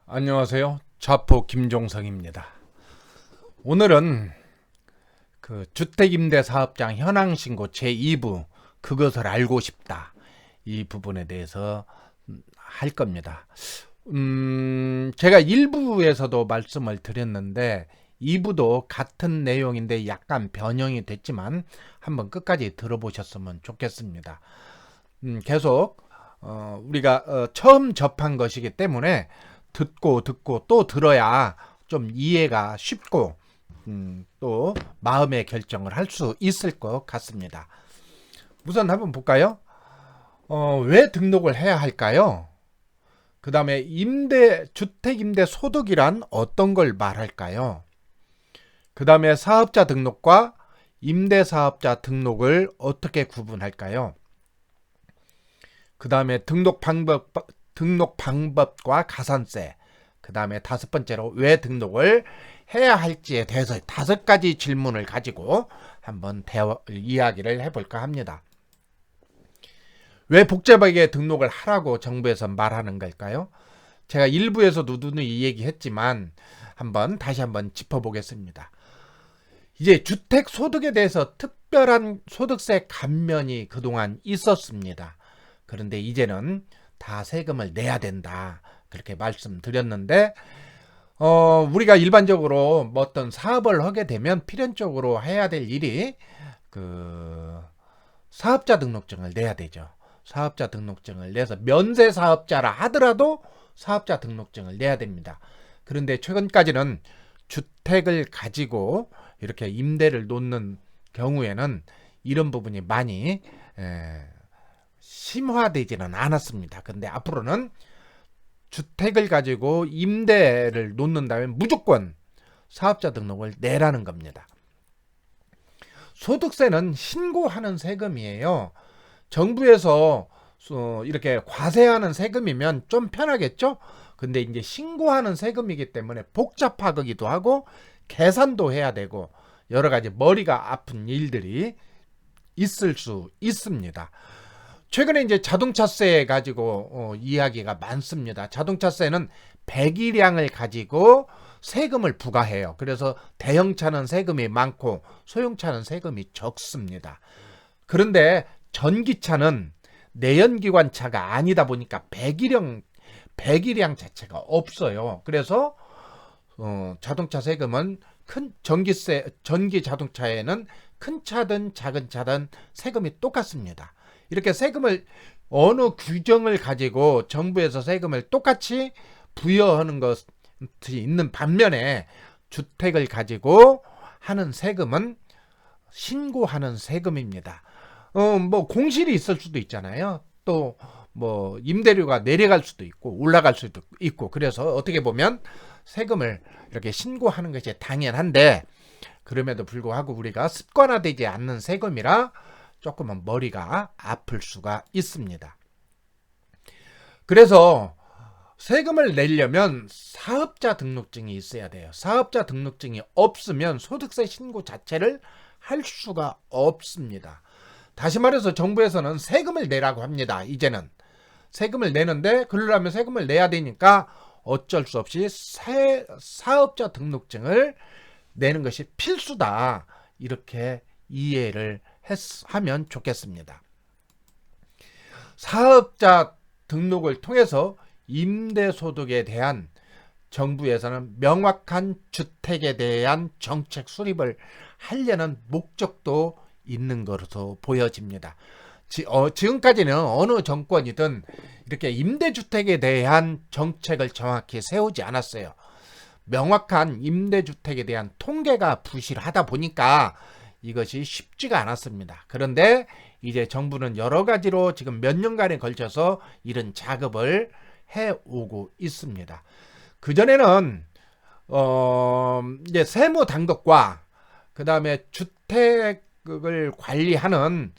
안녕하세요. 좌포 김종성입니다. 오늘은 그 주택임대사업장 현황신고 제2부 그것을 알고 싶다 이 부분에 대해서 할 겁니다. 제가 1부에서도 말씀을 드렸는데 2부도 같은 내용인데 약간 변형이 됐지만 한번 끝까지 들어보셨으면 좋겠습니다. 계속 우리가 처음 접한 것이기 때문에 듣고 또 들어야 좀 이해가 쉽고 또 마음의 결정을 할 수 있을 것 같습니다. 우선 한번 볼까요? 왜 등록을 해야 할까요? 그 다음에 주택임대 소득이란 어떤 걸 말할까요? 그 다음에 사업자 등록과 임대사업자 등록을 어떻게 구분할까요? 그 다음에 등록 방법과 가산세, 그 다음에 다섯 번째로 왜 등록을 해야 할지에 대해서 5가지 질문을 가지고 한번 이야기를 해볼까 합니다. 왜 복잡하게 등록을 하라고 정부에서 말하는 걸까요? 제가 일부에서도 누누이 얘기했지만 다시 한번 짚어보겠습니다. 이제 주택소득에 대해서 특별한 소득세 감면이 그동안 있었습니다. 그런데 이제는 다 세금을 내야 된다. 그렇게 말씀드렸는데 우리가 일반적으로 어떤 사업을 하게 되면 필연적으로 해야 될 일이 그 사업자 등록증을 내야 되죠. 사업자 등록증을 내서 면세 사업자라 하더라도 사업자 등록증을 내야 됩니다. 그런데 최근까지는 주택을 가지고 이렇게 임대를 놓는 경우에는 이런 부분이 많이 심화되지는 않았습니다. 근데 앞으로는 주택을 가지고 임대를 놓는다면 무조건 사업자 등록을 내라는 겁니다. 소득세는 신고하는 세금이에요. 정부에서 이렇게 과세하는 세금이면 좀 편하겠죠? 근데 이제 신고하는 세금이기 때문에 복잡하기도 하고 계산도 해야 되고 여러 가지 머리가 아픈 일들이 있을 수 있습니다. 최근에 이제 자동차세 가지고 이야기가 많습니다. 자동차세는 배기량을 가지고 세금을 부과해요. 그래서 대형차는 세금이 많고 소형차는 세금이 적습니다. 그런데 전기차는 내연기관차가 아니다 보니까 배기량 자체가 없어요. 그래서 자동차 세금은 전기 자동차에는 큰 차든 작은 차든 세금이 똑같습니다. 이렇게 세금을 어느 규정을 가지고 정부에서 세금을 똑같이 부여하는 것이 있는 반면에 주택을 가지고 하는 세금은 신고하는 세금입니다. 공실이 있을 수도 있잖아요. 또 임대료가 내려갈 수도 있고 올라갈 수도 있고 그래서 어떻게 보면 세금을 이렇게 신고하는 것이 당연한데 그럼에도 불구하고 우리가 습관화되지 않는 세금이라 조금은 머리가 아플 수가 있습니다. 그래서 세금을 내려면 사업자 등록증이 있어야 돼요. 사업자 등록증이 없으면 소득세 신고 자체를 할 수가 없습니다. 다시 말해서 정부에서는 세금을 내라고 합니다. 이제는 세금을 내는데 그러려면 세금을 내야 되니까 어쩔 수 없이 사업자 등록증을 내는 것이 필수다. 이렇게 이해를 하면 좋겠습니다. 사업자 등록을 통해서 임대소득에 대한 정부에서는 명확한 주택에 대한 정책 수립을 하려는 목적도 있는 것으로 보여집니다. 지금까지는 어느 정권이든 이렇게 임대주택에 대한 정책을 정확히 세우지 않았어요. 명확한 임대주택에 대한 통계가 부실하다 보니까 이것이 쉽지가 않았습니다. 그런데 이제 정부는 여러 가지로 지금 몇 년간에 걸쳐서 이런 작업을 해오고 있습니다. 그전에는 이제 세무 당국과 그 다음에 주택을 관리하는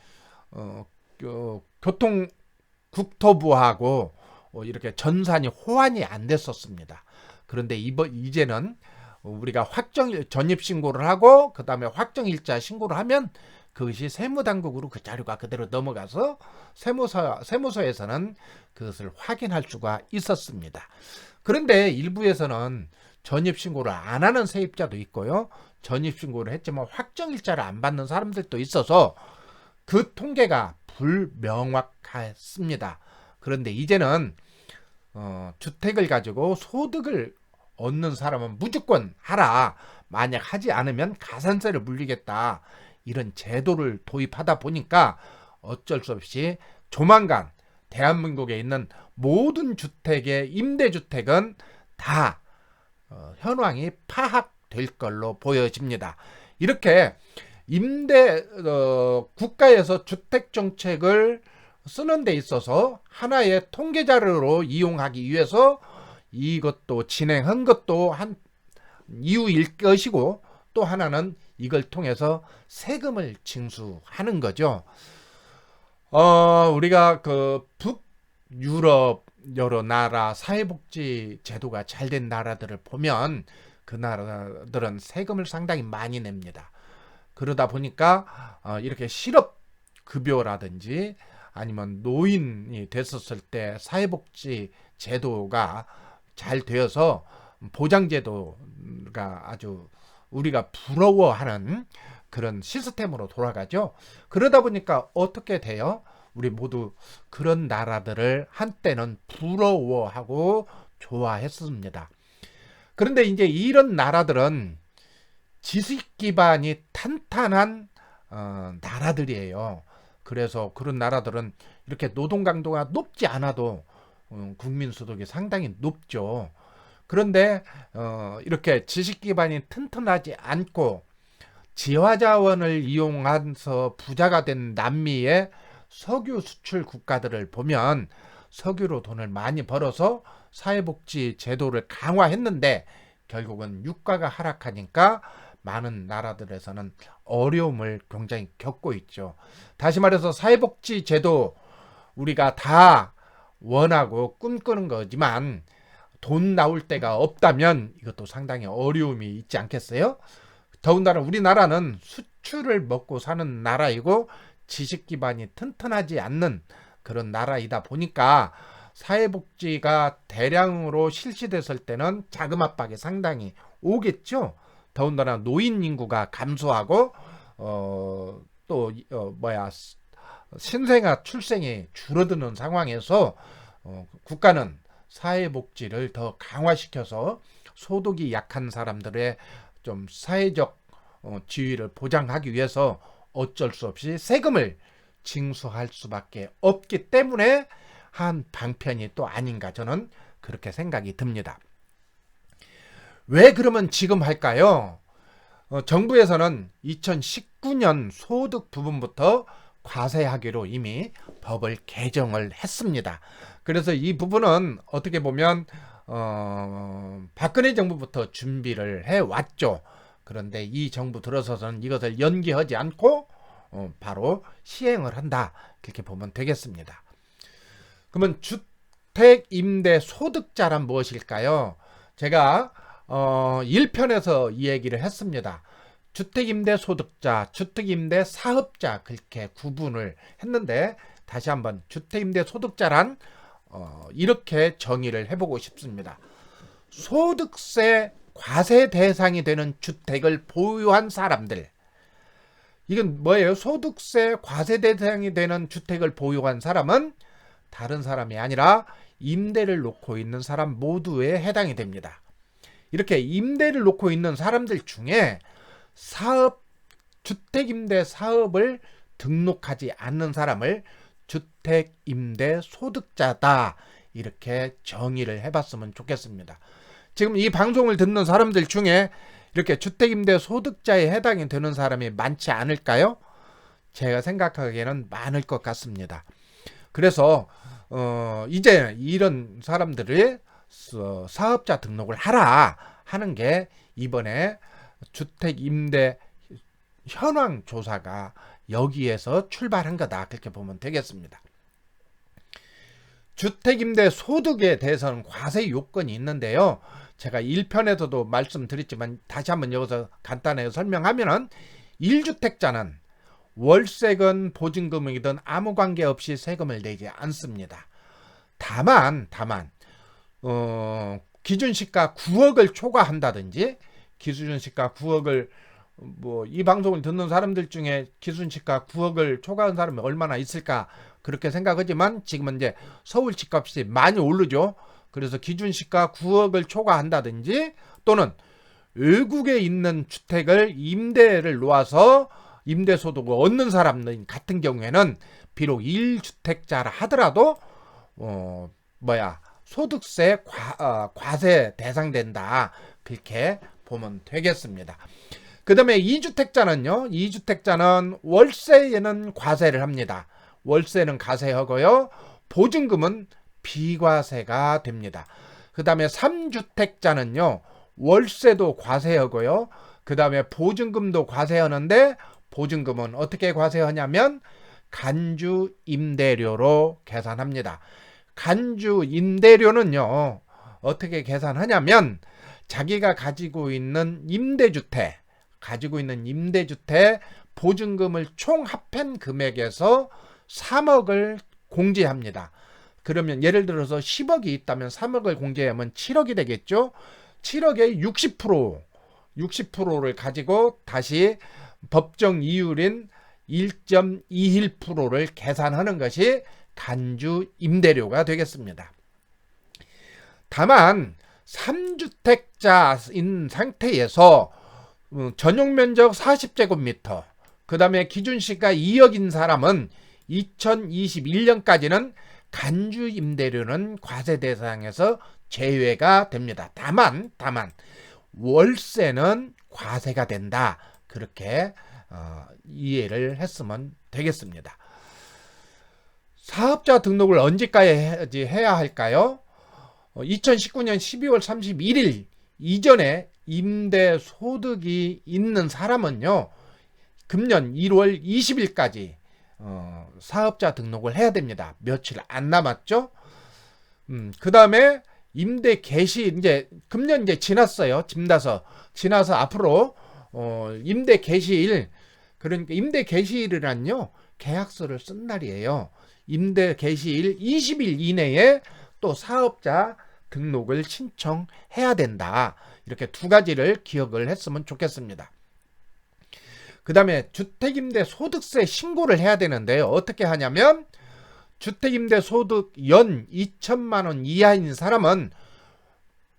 국토부하고 이렇게 전산이 호환이 안 됐었습니다. 그런데 이제는 우리가 전입신고를 하고 그 다음에 확정일자 신고를 하면 그것이 세무당국으로 그 자료가 그대로 넘어가서 세무서에서는 그것을 확인할 수가 있었습니다. 그런데 일부에서는 전입신고를 안 하는 세입자도 있고요. 전입신고를 했지만 확정일자를 안 받는 사람들도 있어서 그 통계가 불명확했습니다. 그런데 이제는 주택을 가지고 소득을 얻는 사람은 무조건 하라. 만약 하지 않으면 가산세를 물리겠다. 이런 제도를 도입하다 보니까 어쩔 수 없이 조만간 대한민국에 있는 모든 주택의 임대주택은 다 현황이 파악될 걸로 보여집니다. 이렇게 국가에서 주택 정책을 쓰는 데 있어서 하나의 통계 자료로 이용하기 위해서 이것도 진행한 것도 한 이유일 것이고, 또 하나는 이걸 통해서 세금을 징수하는 거죠. 우리가 그 북유럽 여러 나라 사회복지 제도가 잘 된 나라들을 보면 그 나라들은 세금을 상당히 많이 냅니다. 그러다 보니까 이렇게 실업급여라든지 아니면 노인이 됐었을 때 사회복지 제도가 잘 되어서 보장제도가 아주 우리가 부러워하는 그런 시스템으로 돌아가죠. 그러다 보니까 어떻게 돼요? 우리 모두 그런 나라들을 한때는 부러워하고 좋아했습니다. 그런데 이제 이런 나라들은 지식 기반이 탄탄한 나라들이에요. 그래서 그런 나라들은 이렇게 노동 강도가 높지 않아도 국민 소득이 상당히 높죠. 그런데 이렇게 지식 기반이 튼튼하지 않고 지화자원을 이용해서 부자가 된 남미의 석유 수출 국가들을 보면 석유로 돈을 많이 벌어서 사회복지 제도를 강화했는데 결국은 유가가 하락하니까 많은 나라들에서는 어려움을 굉장히 겪고 있죠. 다시 말해서 사회복지 제도 우리가 다 원하고 꿈꾸는 거지만 돈 나올 데가 없다면 이것도 상당히 어려움이 있지 않겠어요? 더군다나 우리나라는 수출을 먹고 사는 나라이고 지식 기반이 튼튼하지 않는 그런 나라이다 보니까 사회복지가 대량으로 실시됐을 때는 자금 압박이 상당히 오겠죠. 더군다나 노인 인구가 감소하고 신생아 출생이 줄어드는 상황에서 국가는 사회복지를 더 강화시켜서 소득이 약한 사람들의 좀 사회적 지위를 보장하기 위해서 어쩔 수 없이 세금을 징수할 수밖에 없기 때문에 한 방편이 또 아닌가, 저는 그렇게 생각이 듭니다. 왜 그러면 지금 할까요? 정부에서는 2019년 소득 부분부터 과세하기로 이미 법을 개정을 했습니다. 그래서 이 부분은 어떻게 보면 박근혜 정부부터 준비를 해왔죠. 그런데 이 정부 들어서서는 이것을 연기하지 않고 바로 시행을 한다, 그렇게 보면 되겠습니다. 그러면 주택임대소득자란 무엇일까요? 제가 1편에서 이 얘기를 했습니다. 주택임대소득자, 주택임대사업자, 그렇게 구분을 했는데 다시 한번 주택임대소득자란 이렇게 정의를 해보고 싶습니다. 소득세 과세 대상이 되는 주택을 보유한 사람들. 이건 뭐예요? 소득세 과세 대상이 되는 주택을 보유한 사람은 다른 사람이 아니라 임대를 놓고 있는 사람 모두에 해당이 됩니다. 이렇게 임대를 놓고 있는 사람들 중에 주택임대 사업을 등록하지 않는 사람을 주택임대소득자다, 이렇게 정의를 해봤으면 좋겠습니다. 지금 이 방송을 듣는 사람들 중에 이렇게 주택임대소득자에 해당이 되는 사람이 많지 않을까요? 제가 생각하기에는 많을 것 같습니다. 그래서 이제 이런 사람들이 사업자 등록을 하라 하는 게 이번에 주택임대 현황 조사가 여기에서 출발한 거다, 그렇게 보면 되겠습니다. 주택임대 소득에 대해서는 과세 요건이 있는데요. 제가 1편에서도 말씀드렸지만 다시 한번 여기서 간단하게 설명하면은 1주택자는 월세건 보증금이든 아무 관계없이 세금을 내지 않습니다. 다만 기준시가 9억을 초과한다든지, 기준시가 9억을 이 방송을 듣는 사람들 중에 기준시가 9억을 초과한 사람이 얼마나 있을까 그렇게 생각하지만 지금은 이제 서울 집값이 많이 오르죠. 그래서 기준시가 9억을 초과한다든지 또는 외국에 있는 주택을 임대를 놓아서 임대소득을 얻는 사람들 같은 경우에는 비록 1주택자라 하더라도 소득세 과세 대상된다. 그렇게 보면 되겠습니다. 그 다음에 2주택자는요. 2주택자는 월세에는 과세를 합니다. 월세는 과세하고요. 보증금은 비과세가 됩니다. 그 다음에 3주택자는요. 월세도 과세하고요. 그 다음에 보증금도 과세하는데 보증금은 어떻게 과세하냐면 간주 임대료로 계산합니다. 간주 임대료는요. 어떻게 계산하냐면 자기가 가지고 있는 임대주택 보증금을 총 합한 금액에서 3억을 공제합니다. 그러면 예를 들어서 10억이 있다면 3억을 공제하면 7억이 되겠죠. 7억의 60%를 가지고 다시 법정 이율인 1.21%를 계산하는 것이 간주 임대료가 되겠습니다. 다만 3주택자인 상태에서 전용 면적 40제곱미터, 그 다음에 기준시가 2억인 사람은 2021년까지는 간주 임대료는 과세 대상에서 제외가 됩니다. 다만 월세는 과세가 된다. 그렇게 이해를 했으면 되겠습니다. 사업자 등록을 언제까지 해야 할까요? 2019년 12월 31일 이전에 임대 소득이 있는 사람은요, 금년 1월 20일까지 사업자 등록을 해야 됩니다. 며칠 안 남았죠? 그 다음에 임대 개시, 금년 지났어요. 지나서 앞으로 임대 개시일, 그러니까 임대 개시일이란요, 계약서를 쓴 날이에요. 임대 개시일 20일 이내에 또 사업자 등록을 신청해야 된다. 이렇게 두 가지를 기억을 했으면 좋겠습니다. 그 다음에 주택임대 소득세 신고를 해야 되는데요. 어떻게 하냐면 주택임대 소득 연 2천만 원 이하인 사람은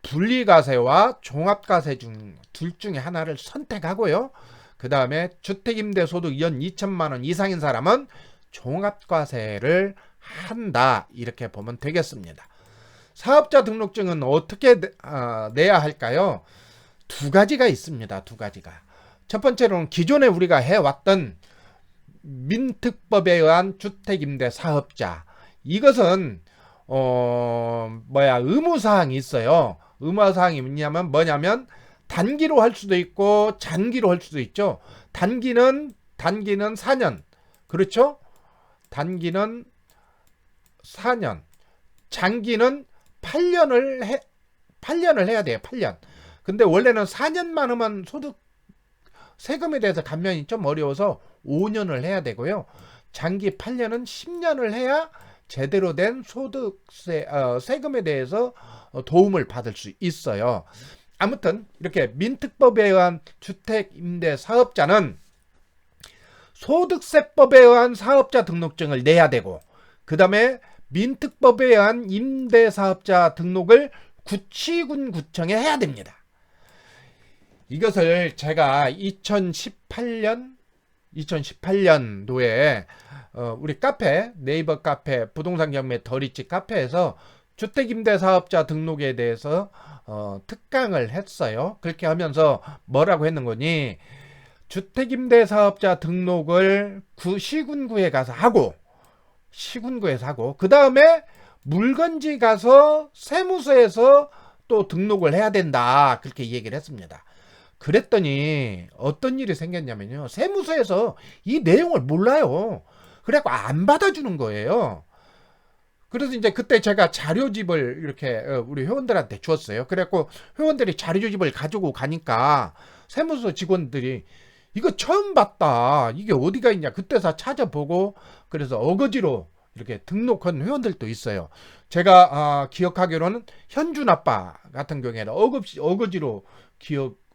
분리과세와 종합과세 중 둘 중에 하나를 선택하고요. 그 다음에 주택임대 소득 연 2천만 원 이상인 사람은 종합과세를 한다. 이렇게 보면 되겠습니다. 사업자 등록증은 어떻게 내야 할까요? 두 가지가 있습니다. 두 가지가. 첫 번째로는 기존에 우리가 해왔던 민특법에 의한 주택임대 사업자. 이것은 의무사항이 있어요. 의무사항이 뭐냐면 단기로 할 수도 있고 장기로 할 수도 있죠. 단기는 4년. 그렇죠? 단기는 4년. 장기는 8년을 해야 돼요. 8년. 근데 원래는 4년만 하면 세금에 대해서 감면이 좀 어려워서 5년을 해야 되고요. 장기 8년은 10년을 해야 제대로 된 세금에 대해서 도움을 받을 수 있어요. 아무튼 이렇게 민특법에 의한 주택임대 사업자는 소득세법에 의한 사업자 등록증을 내야 되고, 그 다음에 민특법에 의한 임대사업자 등록을 구치군구청에 해야 됩니다. 이것을 제가 2018년도에 우리 카페, 네이버 카페, 부동산 경매 더리치 카페에서 주택임대사업자 등록에 대해서 특강을 했어요. 그렇게 하면서 뭐라고 했는 거니, 주택임대사업자 등록을 시군구에 가서 하고, 그 다음에 물건지 가서 세무서에서 또 등록을 해야 된다. 그렇게 얘기를 했습니다. 그랬더니 어떤 일이 생겼냐면요, 세무서에서 이 내용을 몰라요. 그래갖고 안 받아주는 거예요. 그래서 이제 그때 제가 자료집을 이렇게 우리 회원들한테 주었어요. 그래갖고 회원들이 자료집을 가지고 가니까 세무서 직원들이 이거 처음 봤다, 이게 어디가 있냐, 그때서 찾아보고, 그래서 어거지로 이렇게 등록한 회원들도 있어요. 제가 기억하기로는 현준 아빠 같은 경우에는 어거지로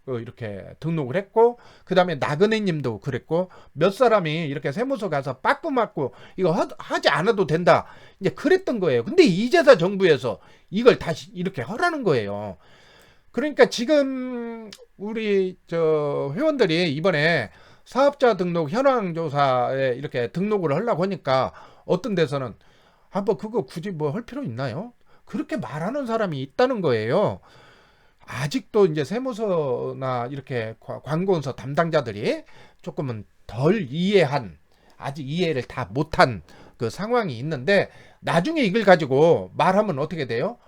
이렇게 등록을 했고, 그 다음에 나그네 님도 그랬고, 몇 사람이 이렇게 세무서 가서 빠꾸 맞고 이거 하지 않아도 된다 이제 그랬던 거예요. 근데 이제서 정부에서 이걸 다시 이렇게 하라는 거예요. 그러니까 지금 우리 회원들이 이번에 사업자 등록 현황 조사에 이렇게 등록을 하려고 하니까 어떤 데서는 뭐 그거 굳이 뭐 할 필요 있나요? 그렇게 말하는 사람이 있다는 거예요. 아직도 이제 세무서나 이렇게 관공서 담당자들이 조금은 덜 이해한, 아직 이해를 다 못한 그 상황이 있는데, 나중에 이걸 가지고 말하면 어떻게 돼요?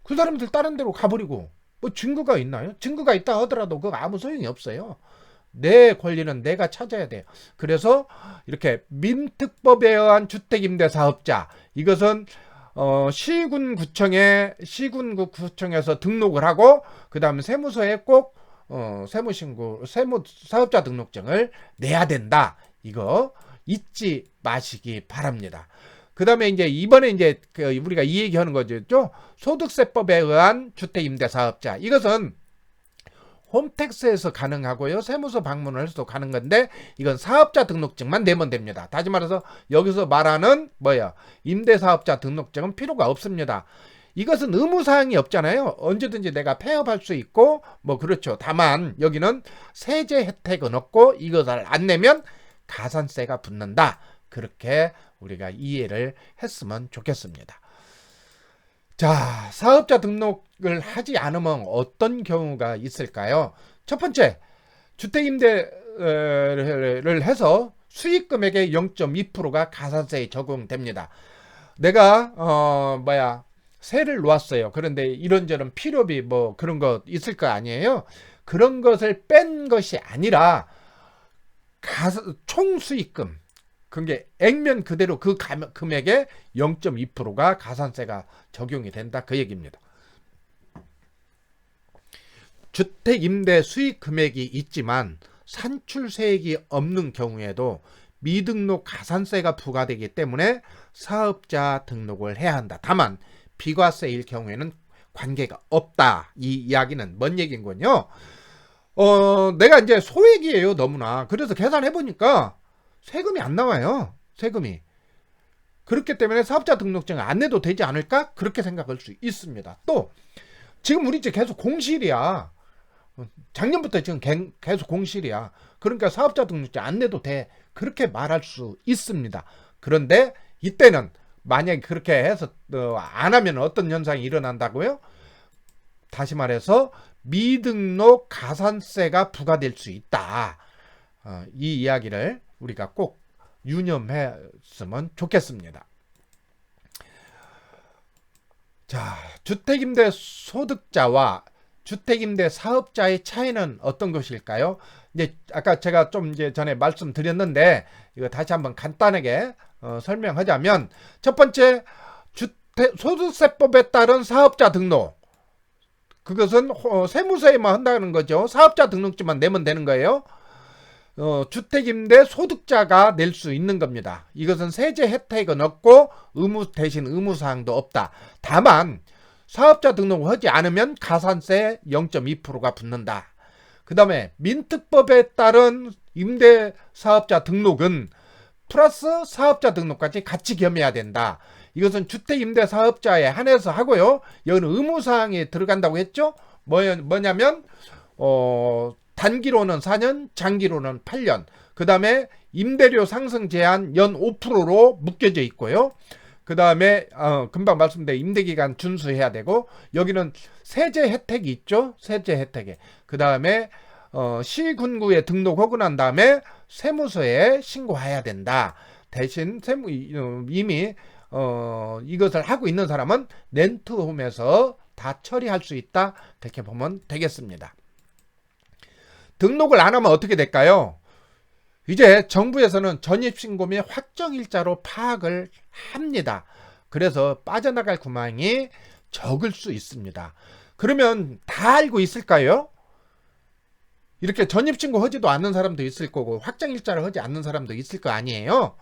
그 사람들 다른 데로 가버리고, 뭐 증거가 있나요? 증거가 있다 하더라도 그거 아무 소용이 없어요. 내 권리는 내가 찾아야 돼요. 그래서 이렇게 민특법에 의한 주택임대사업자, 이것은 시군구청에서 등록을 하고, 그 다음에 세무서에 꼭 사업자 등록증을 내야 된다. 이거 잊지 마시기 바랍니다. 그 다음에 이제 이번에 이제 우리가 이 얘기하는 거죠. 소득세법에 의한 주택임대사업자, 이것은 홈택스에서 가능하고요, 세무서 방문을 해서도 가는 건데, 이건 사업자 등록증만 내면 됩니다. 다시 말해서 여기서 말하는 임대사업자 등록증은 필요가 없습니다. 이것은 의무사항이 없잖아요. 언제든지 내가 폐업할 수 있고 뭐 그렇죠. 다만 여기는 세제 혜택은 없고 이것을 안 내면 가산세가 붙는다. 그렇게 우리가 이해를 했으면 좋겠습니다. 자, 사업자 등록을 하지 않으면 어떤 경우가 있을까요? 첫 번째, 주택임대를 해서 수익금액의 0.2%가 가산세에 적용됩니다. 내가 세를 놓았어요. 그런데 이런저런 필요비 뭐 그런 거 있을 거 아니에요? 그런 것을 뺀 것이 아니라 총 수익금, 그게 액면 그대로 그 금액의 0.2%가 가산세가 적용이 된다, 그 얘기입니다. 주택임대 수익 금액이 있지만 산출세액이 없는 경우에도 미등록 가산세가 부과되기 때문에 사업자 등록을 해야 한다. 다만 비과세일 경우에는 관계가 없다. 이 이야기는 뭔 얘기인군요. 내가 이제 소액이에요, 너무나. 그래서 계산해 보니까 세금이 안 나와요. 세금이. 그렇기 때문에 사업자 등록증을 안 내도 되지 않을까? 그렇게 생각할 수 있습니다. 또 지금 우리 집 계속 공실이야. 작년부터 지금 계속 공실이야. 그러니까 사업자 등록증 안 내도 돼. 그렇게 말할 수 있습니다. 그런데 이때는 만약에 그렇게 해서 안 하면 어떤 현상이 일어난다고요? 다시 말해서 미등록 가산세가 부과될 수 있다. 이 이야기를 우리가 꼭 유념했으면 좋겠습니다. 자, 주택임대 소득자와 주택임대 사업자의 차이는 어떤 것일까요? 이제 아까 제가 좀 이제 전에 말씀드렸는데 이거 다시 한번 간단하게 설명하자면, 첫 번째, 소득세법에 따른 사업자 등록, 그것은 세무서에만 한다는 거죠. 사업자 등록증만 내면 되는 거예요. 주택임대 소득자가 낼 수 있는 겁니다. 이것은 세제 혜택은 없고 대신 의무사항도 없다. 다만 사업자 등록을 하지 않으면 가산세 0.2%가 붙는다. 그 다음에 민특법에 따른 임대사업자 등록은 플러스 사업자 등록까지 같이 겸해야 된다. 이것은 주택임대사업자에 한해서 하고요. 여기는 의무사항에 들어간다고 했죠. 뭐냐면 단기로는 4년, 장기로는 8년. 그 다음에 임대료 상승 제한 연 5%로 묶여져 있고요. 그 다음에 금방 말씀드린 임대기간 준수해야 되고, 여기는 세제 혜택이 있죠. 세제 혜택에. 그 다음에 시군구에 등록하고 난 다음에 세무서에 신고해야 된다. 대신 이미 이것을 하고 있는 사람은 렌트홈에서 다 처리할 수 있다. 그렇게 보면 되겠습니다. 등록을 안 하면 어떻게 될까요? 이제 정부에서는 전입신고 및 확정일자로 파악을 합니다. 그래서 빠져나갈 구멍이 적을 수 있습니다. 그러면 다 알고 있을까요? 이렇게 전입신고 하지도 않는 사람도 있을 거고 확정일자를 하지 않는 사람도 있을 거 아니에요.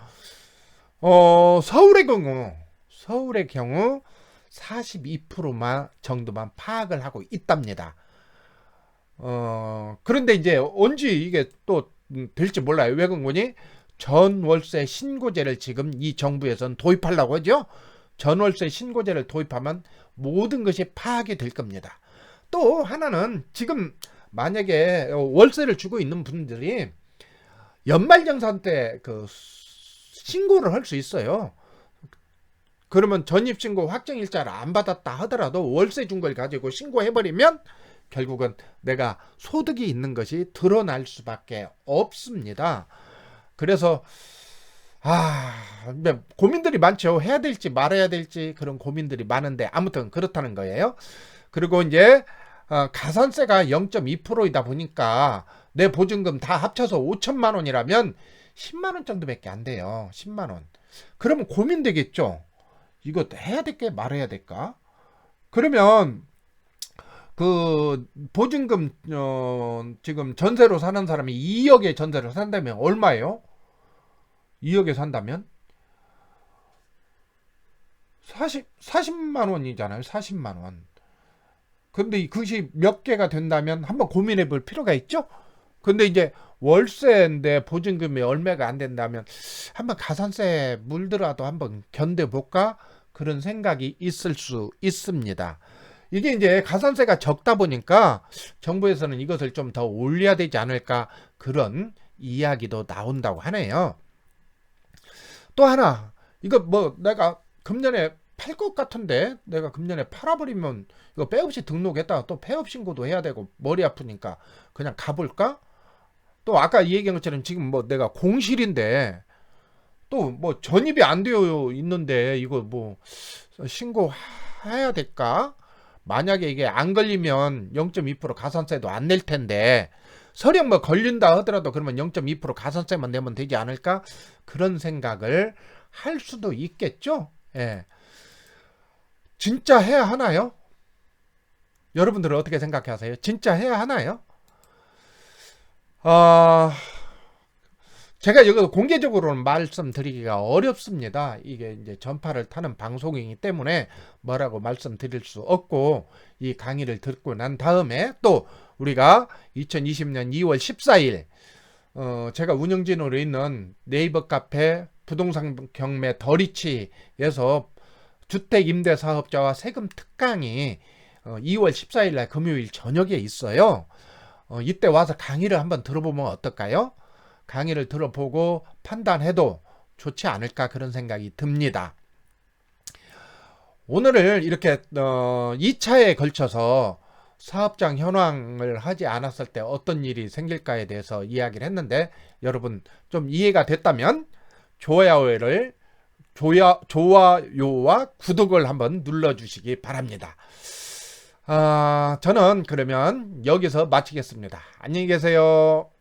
서울의 경우 42%만 정도만 파악을 하고 있답니다. 그런데 이제 언제 이게 또 될지 몰라요. 왜 그런 거니? 전월세 신고제를 지금 이 정부에서는 도입하려고 하죠. 전월세 신고제를 도입하면 모든 것이 파악이 될 겁니다. 또 하나는 지금 만약에 월세를 주고 있는 분들이 연말정산 때 그 신고를 할 수 있어요. 그러면 전입신고 확정일자를 안 받았다 하더라도 월세 준 걸 가지고 신고해버리면 결국은 내가 소득이 있는 것이 드러날 수밖에 없습니다. 그래서 고민들이 많죠. 해야 될지 말아야 될지 그런 고민들이 많은데 아무튼 그렇다는 거예요. 그리고 이제 가산세가 0.2%이다 보니까 내 보증금 다 합쳐서 5천만 원이라면 10만 원 정도밖에 안 돼요. 10만 원. 그러면 고민되겠죠. 이거 해야 될까 말아야 될까? 그러면 그 보증금 지금 전세로 사는 사람이 2억에 전세로 산다면 얼마예요? 2억에 산다면 40만 원이잖아요. 40만 원. 근데 그것이 몇 개가 된다면 한번 고민해 볼 필요가 있죠? 근데 이제 월세인데 보증금이 얼마가 안 된다면 한번 가산세 물더라도 한번 견뎌볼까? 그런 생각이 있을 수 있습니다. 이게 이제 가산세가 적다 보니까 정부에서는 이것을 좀 더 올려야 되지 않을까 그런 이야기도 나온다고 하네요. 또 하나, 이거 뭐 내가 금년에 팔 것 같은데 내가 금년에 팔아버리면 이거 폐업 시 등록했다가 또 폐업 신고도 해야 되고 머리 아프니까 그냥 가볼까? 또 아까 얘기한 것처럼 지금 뭐 내가 공실인데 또 뭐 전입이 안 되어 있는데 이거 뭐 신고해야 될까? 만약에 이게 안 걸리면 0.2% 가산세도 안 낼 텐데 설령 뭐 걸린다 하더라도 그러면 0.2% 가산세만 내면 되지 않을까? 그런 생각을 할 수도 있겠죠. 예. 진짜 해야 하나요? 여러분들은 어떻게 생각하세요? 진짜 해야 하나요? 제가 여기서 공개적으로는 말씀드리기가 어렵습니다. 이게 이제 전파를 타는 방송이기 때문에 뭐라고 말씀드릴 수 없고 이 강의를 듣고 난 다음에 또 우리가 2020년 2월 14일 제가 운영진으로 있는 네이버 카페 부동산 경매 더리치에서 주택임대사업자와 세금 특강이 2월 14일 날 금요일 저녁에 있어요. 이때 와서 강의를 한번 들어보면 어떨까요? 강의를 들어보고 판단해도 좋지 않을까 그런 생각이 듭니다. 오늘은 이렇게 2차에 걸쳐서 사업장 현황을 하지 않았을 때 어떤 일이 생길까에 대해서 이야기를 했는데 여러분 좀 이해가 됐다면 좋아요와 구독을 한번 눌러주시기 바랍니다. 저는 그러면 여기서 마치겠습니다. 안녕히 계세요.